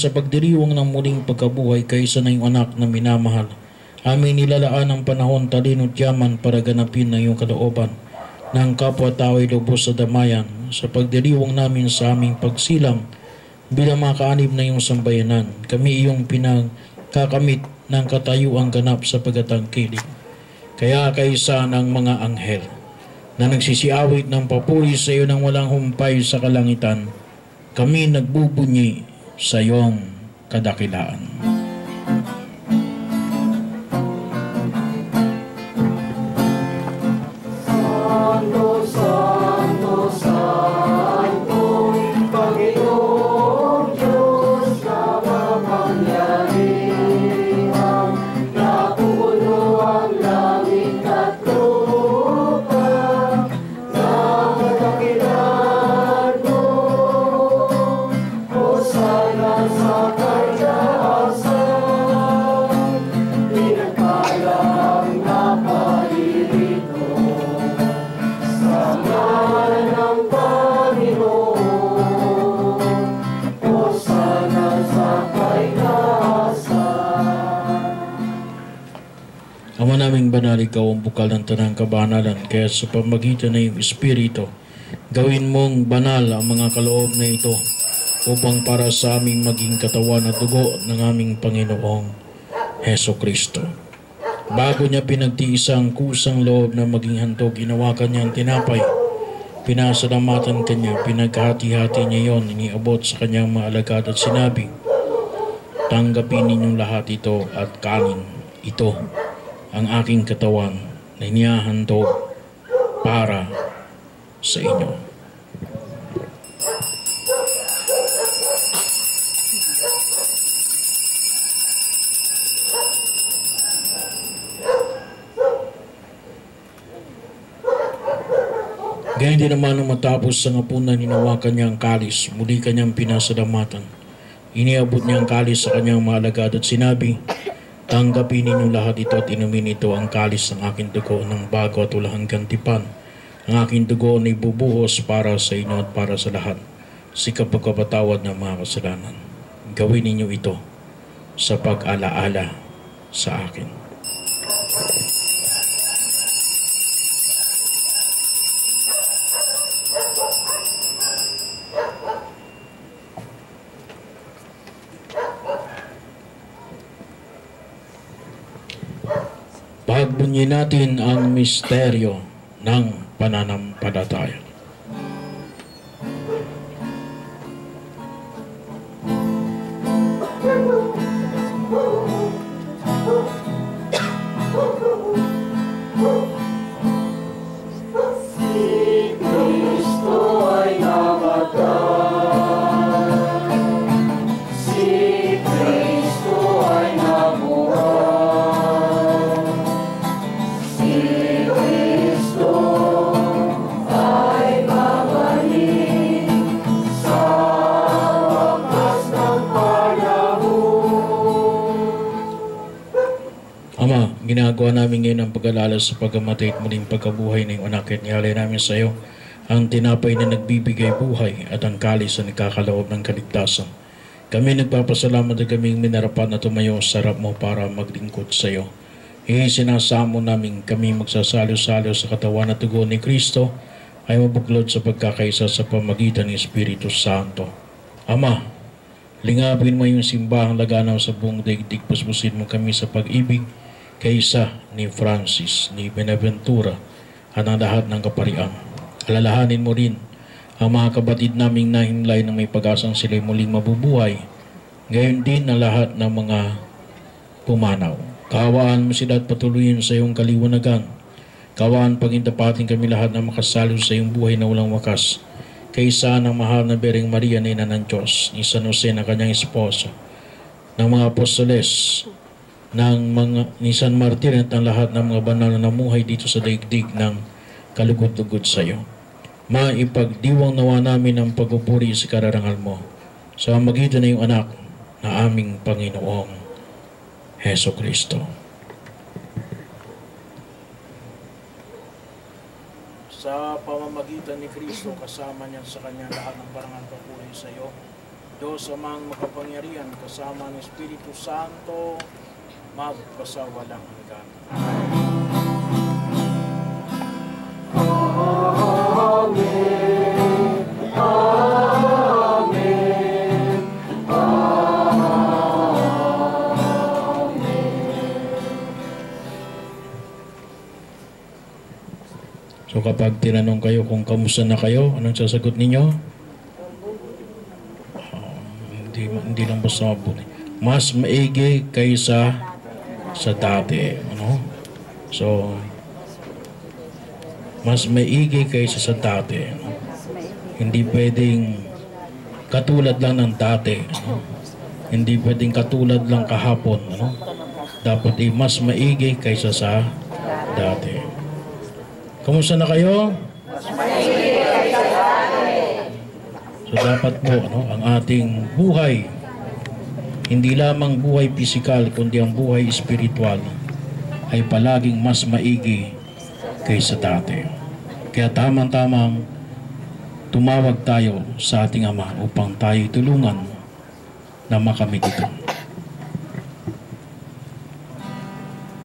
sa pagdiriwang ng muling pagkabuhay kaysa na iyong anak na minamahal. Amin nilalaan ang panahon, talino at yaman para ganapin na iyong kalooban ng kapwa-tao ay lubos sa damayan sa pagdiriwang namin sa aming pagsilang bilang mga kaanib na iyong sambayanan. Kami iyong pinagkakamit ng katayuang ganap sa pagkatangkilik. Kaya kaysa ng mga anghel na nagsisiawit ng papuri sa iyo ng walang humpay sa kalangitan, kami nagbubunyi sa iyong kadakilaan. Ama naming banal, ikaw ang bukal ng tanang kabanalan, kaya sa pamagitan ng iyong Espiritu, gawin mong banal ang mga kaloob na ito upang para sa aming maging katawan at dugo ng aming Panginoong Heso Kristo. Bago niya pinagtiis ang kusang loob na maging handog, ginawakan niya ang tinapay, pinasalamatan kanya, pinaghati-hati niya yon, iniabot sa kanyang mga alagad at sinabi, tanggapin ninyong lahat ito at kanin ito ang aking katawan na inihahandog para sa inyo. Gayun din naman nung matapos sa ngapunan, hinawakan niya ang kalis, muli kanyang pinasalamatan. Iniabot niya ang kalis sa kanyang mga alagad at sinabi, tanggapin ninyo lahat ito at inumin ito ang kalis ng aking dugo ng bago at walang hanggang tipan. Ang aking dugo na ibubuhos para sa inyo at para sa lahat sa kapagpapatawad ng mga kasalanan. Gawin ninyo ito sa pag-alaala sa akin. Pagbunyi natin ang misteryo ng pananampalataya. Ama, ginagawa namin ngayon ang pag-alala sa pagkamatay at muling pagkabuhay ng anak at nialay namin sa iyo ang tinapay na nagbibigay buhay at ang kalis na nagkakaloob ng kaligtasan. Kami nagpapasalamat na kaming minarapat na tumayo sa harap mo para maglingkod sa iyo. Sinasamo namin kami magsasalo-salo sa katawan at dugo ni Kristo ay mabuklod sa pagkakaisa sa pamagitan ng Espiritu Santo. Ama, lingapin mo yung simbahang laganaw sa buong daigdig, puspusin mo kami sa pag-ibig kaysa ni Francis, ni Benaventura, at ang lahat ng kaparian. Alalahanin mo rin ang mga kabatid naming nahimlay na may pag-asang sila'y muling mabubuhay. Gayon din ang lahat ng mga pumanaw. Kaawaan mo sila at patuloyin sa iyong kaliwanagan. Kaawaan pagintapatin kami lahat na makasalo sa iyong buhay na walang wakas. Kaysa ng mahal na Birheng Maria na ina ng Diyos, ni San Jose na kanyang esposo, ng mga apostoles, ni San Martir at ang lahat ng mga banal na namuhay dito sa daigdig ng kalugod-lugod sa iyo. Maipagdiwang nawa namin ang pagpupuri sa kararangal mo sa magitan ng iyong anak na aming Panginoong Heso Kristo. Sa pamamagitan ni Kristo, kasama niya sa kanyang lahat ng barangal papuri sa iyo, Diyos amang makapangyarihan, kasama ng Espiritu Santo, magpasawalang hanggan. So kapag tinanong kayo kung kamusta na kayo, anong sasagot ninyo? Hindi lang basta mabuti. Mas maigi kaysa sa dati. Ano? So, mas maigi kaysa sa dati. Ano? Hindi pwedeng katulad lang ng dati. Ano? Hindi pwedeng katulad lang kahapon. Ano? Dapat mas maigi kaysa sa dati. Kamusta na kayo? So dapat po ang ating buhay, hindi lamang buhay pisikal, kundi ang buhay espiritual ay palaging mas maigi kaysa dati. Kaya tamang-tamang tumawag tayo sa ating Ama upang tayo tulungan na makamit ito.